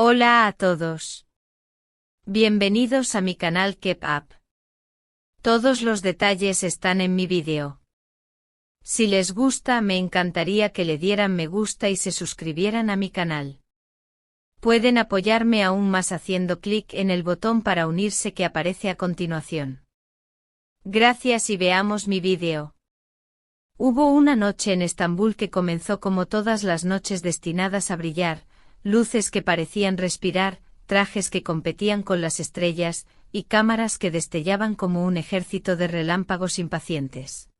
Hola a todos. Bienvenidos a mi canal Keep Up. Todos los detalles están en mi vídeo. Si les gusta, me encantaría que le dieran me gusta y se suscribieran a mi canal. Pueden apoyarme aún más haciendo clic en el botón para unirse que aparece a continuación. Gracias y veamos mi vídeo. Hubo una noche en Estambul que comenzó como todas las noches destinadas a brillar, luces que parecían respirar, trajes que competían con las estrellas, y cámaras que destellaban como un ejército de relámpagos impacientes.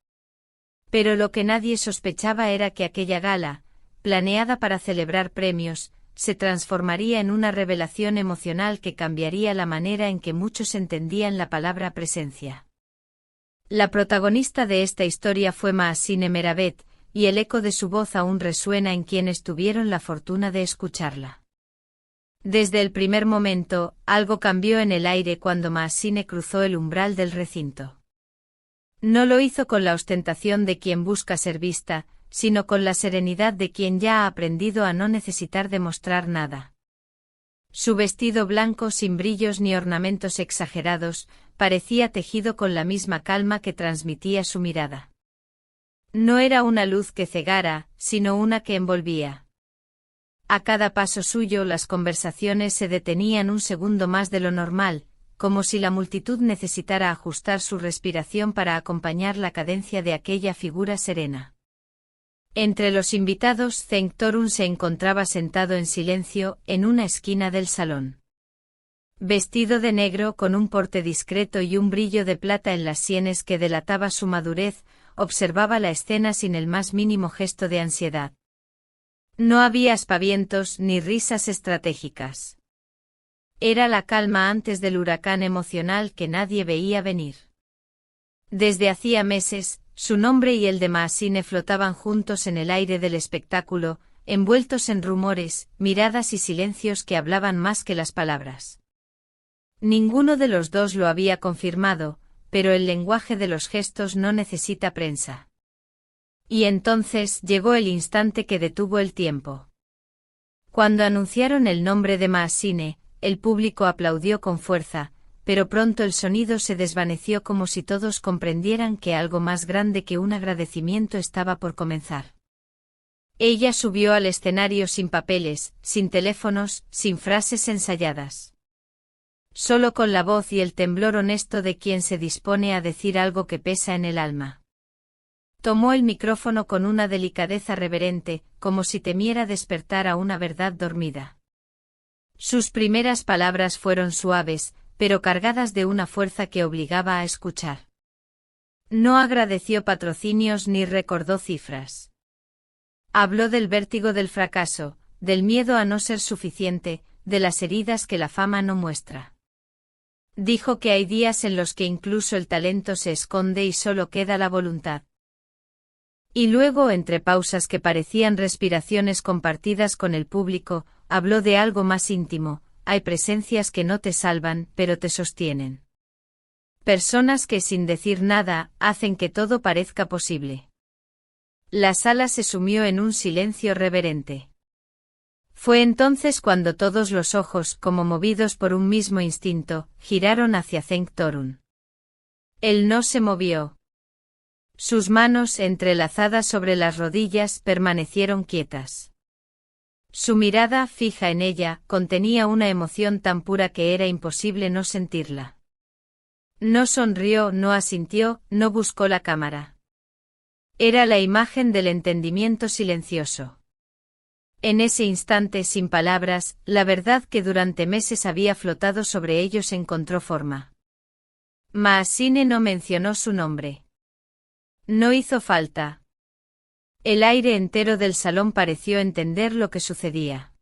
Pero lo que nadie sospechaba era que aquella gala, planeada para celebrar premios, se transformaría en una revelación emocional que cambiaría la manera en que muchos entendían la palabra presencia. La protagonista de esta historia fue Mahsine Meravet, y el eco de su voz aún resuena en quienes tuvieron la fortuna de escucharla. Desde el primer momento, algo cambió en el aire cuando Mahsine cruzó el umbral del recinto. No lo hizo con la ostentación de quien busca ser vista, sino con la serenidad de quien ya ha aprendido a no necesitar demostrar nada. Su vestido blanco sin brillos ni ornamentos exagerados, parecía tejido con la misma calma que transmitía su mirada. No era una luz que cegara, sino una que envolvía. A cada paso suyo las conversaciones se detenían un segundo más de lo normal, como si la multitud necesitara ajustar su respiración para acompañar la cadencia de aquella figura serena. Entre los invitados, Cenk Torun se encontraba sentado en silencio, en una esquina del salón. Vestido de negro con un porte discreto y un brillo de plata en las sienes que delataba su madurez, observaba la escena sin el más mínimo gesto de ansiedad. No había aspavientos ni risas estratégicas. Era la calma antes del huracán emocional que nadie veía venir. Desde hacía meses, su nombre y el de Mahsine flotaban juntos en el aire del espectáculo, envueltos en rumores, miradas y silencios que hablaban más que las palabras. Ninguno de los dos lo había confirmado, pero el lenguaje de los gestos no necesita prensa. Y entonces llegó el instante que detuvo el tiempo. Cuando anunciaron el nombre de Mahsine, el público aplaudió con fuerza, pero pronto el sonido se desvaneció como si todos comprendieran que algo más grande que un agradecimiento estaba por comenzar. Ella subió al escenario sin papeles, sin teléfonos, sin frases ensayadas. Solo con la voz y el temblor honesto de quien se dispone a decir algo que pesa en el alma. Tomó el micrófono con una delicadeza reverente, como si temiera despertar a una verdad dormida. Sus primeras palabras fueron suaves, pero cargadas de una fuerza que obligaba a escuchar. No agradeció patrocinios ni recordó cifras. Habló del vértigo del fracaso, del miedo a no ser suficiente, de las heridas que la fama no muestra. Dijo que hay días en los que incluso el talento se esconde y solo queda la voluntad. Y luego, entre pausas que parecían respiraciones compartidas con el público, habló de algo más íntimo: hay presencias que no te salvan, pero te sostienen. Personas que sin decir nada, hacen que todo parezca posible. La sala se sumió en un silencio reverente. Fue entonces cuando todos los ojos, como movidos por un mismo instinto, giraron hacia Cenk Torun. Él no se movió. Sus manos, entrelazadas sobre las rodillas, permanecieron quietas. Su mirada, fija en ella, contenía una emoción tan pura que era imposible no sentirla. No sonrió, no asintió, no buscó la cámara. Era la imagen del entendimiento silencioso. En ese instante, sin palabras, la verdad que durante meses había flotado sobre ellos encontró forma. Mahsine no mencionó su nombre. No hizo falta. El aire entero del salón pareció entender lo que sucedía.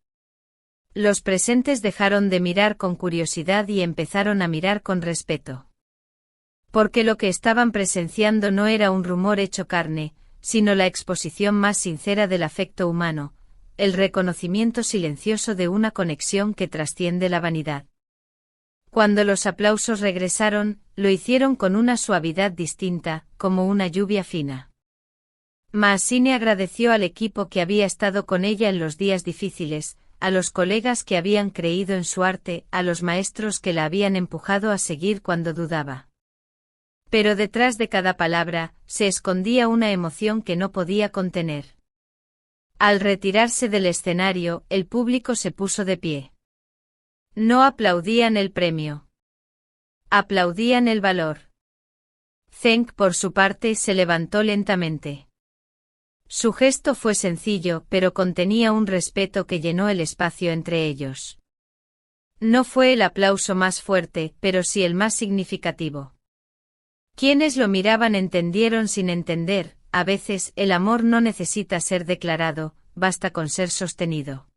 Los presentes dejaron de mirar con curiosidad y empezaron a mirar con respeto. Porque lo que estaban presenciando no era un rumor hecho carne, sino la exposición más sincera del afecto humano, el reconocimiento silencioso de una conexión que trasciende la vanidad. Cuando los aplausos regresaron, lo hicieron con una suavidad distinta, como una lluvia fina. Mahsine agradeció al equipo que había estado con ella en los días difíciles, a los colegas que habían creído en su arte, a los maestros que la habían empujado a seguir cuando dudaba. Pero detrás de cada palabra, se escondía una emoción que no podía contener. Al retirarse del escenario, el público se puso de pie. No aplaudían el premio. Aplaudían el valor. Zeng, por su parte, se levantó lentamente. Su gesto fue sencillo, pero contenía un respeto que llenó el espacio entre ellos. No fue el aplauso más fuerte, pero sí el más significativo. Quienes lo miraban entendieron sin entender, a veces el amor no necesita ser declarado, basta con ser sostenido.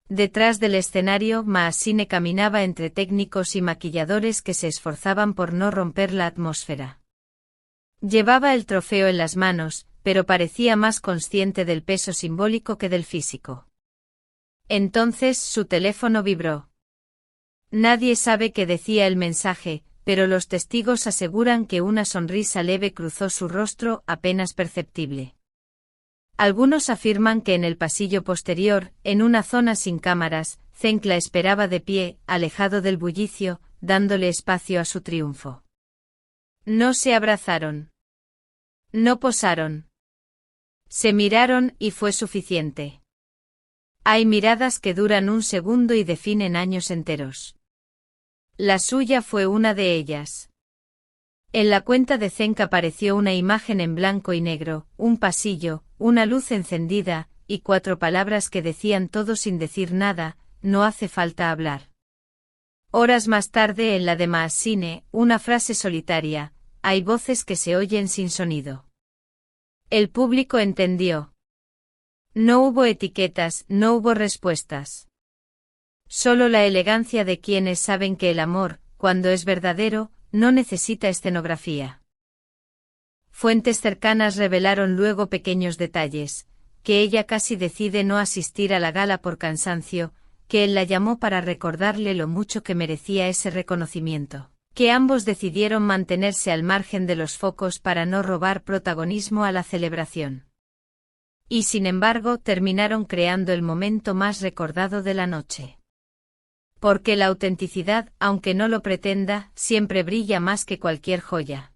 Detrás del escenario, Maasine caminaba entre técnicos y maquilladores que se esforzaban por no romper la atmósfera. Llevaba el trofeo en las manos, pero parecía más consciente del peso simbólico que del físico. Entonces su teléfono vibró. Nadie sabe qué decía el mensaje, pero los testigos aseguran que una sonrisa leve cruzó su rostro, apenas perceptible. Algunos afirman que en el pasillo posterior, en una zona sin cámaras, Zeng la esperaba de pie, alejado del bullicio, dándole espacio a su triunfo. No se abrazaron. No posaron. Se miraron y fue suficiente. Hay miradas que duran un segundo y definen años enteros. La suya fue una de ellas. En la cuenta de Zeng apareció una imagen en blanco y negro, un pasillo, una luz encendida, y 4 palabras que decían todo sin decir nada: no hace falta hablar. Horas más tarde en la de Maasine, una frase solitaria: hay voces que se oyen sin sonido. El público entendió. No hubo etiquetas, no hubo respuestas. Solo la elegancia de quienes saben que el amor, cuando es verdadero, no necesita escenografía. Fuentes cercanas revelaron luego pequeños detalles, que ella casi decide no asistir a la gala por cansancio, que él la llamó para recordarle lo mucho que merecía ese reconocimiento, que ambos decidieron mantenerse al margen de los focos para no robar protagonismo a la celebración. Y sin embargo terminaron creando el momento más recordado de la noche. Porque la autenticidad, aunque no lo pretenda, siempre brilla más que cualquier joya.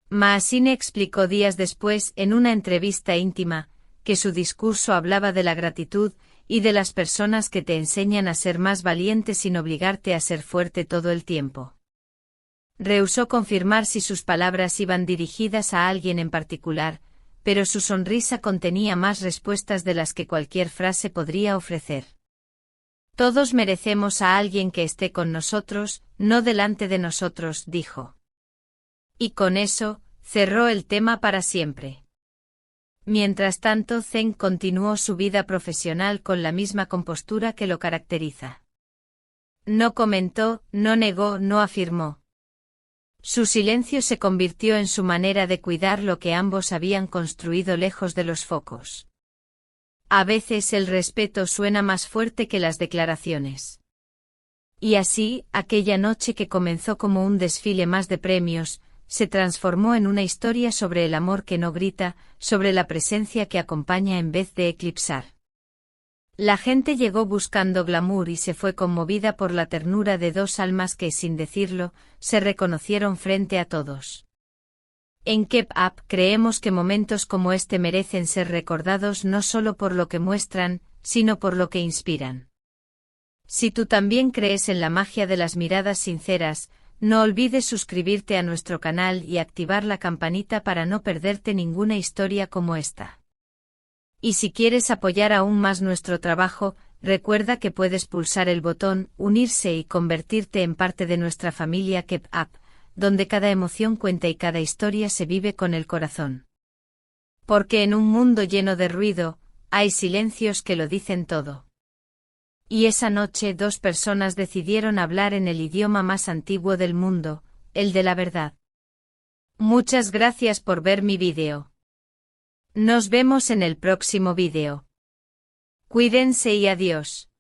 Maasine explicó días después en una entrevista íntima, que su discurso hablaba de la gratitud, y de las personas que te enseñan a ser más valiente sin obligarte a ser fuerte todo el tiempo. Rehusó confirmar si sus palabras iban dirigidas a alguien en particular, pero su sonrisa contenía más respuestas de las que cualquier frase podría ofrecer. Todos merecemos a alguien que esté con nosotros, no delante de nosotros, dijo. Y con eso, cerró el tema para siempre. Mientras tanto, Zeng continuó su vida profesional con la misma compostura que lo caracteriza. No comentó, no negó, no afirmó. Su silencio se convirtió en su manera de cuidar lo que ambos habían construido lejos de los focos. A veces el respeto suena más fuerte que las declaraciones. Y así, aquella noche que comenzó como un desfile más de premios, se transformó en una historia sobre el amor que no grita, sobre la presencia que acompaña en vez de eclipsar. La gente llegó buscando glamour y se fue conmovida por la ternura de 2 almas que, sin decirlo, se reconocieron frente a todos. En Keep Up creemos que momentos como este merecen ser recordados no solo por lo que muestran, sino por lo que inspiran. Si tú también crees en la magia de las miradas sinceras, no olvides suscribirte a nuestro canal y activar la campanita para no perderte ninguna historia como esta. Y si quieres apoyar aún más nuestro trabajo, recuerda que puedes pulsar el botón unirse y convertirte en parte de nuestra familia Keep Up, donde cada emoción cuenta y cada historia se vive con el corazón. Porque en un mundo lleno de ruido, hay silencios que lo dicen todo. Y esa noche 2 personas decidieron hablar en el idioma más antiguo del mundo, el de la verdad. Muchas gracias por ver mi vídeo. Nos vemos en el próximo vídeo. Cuídense y adiós.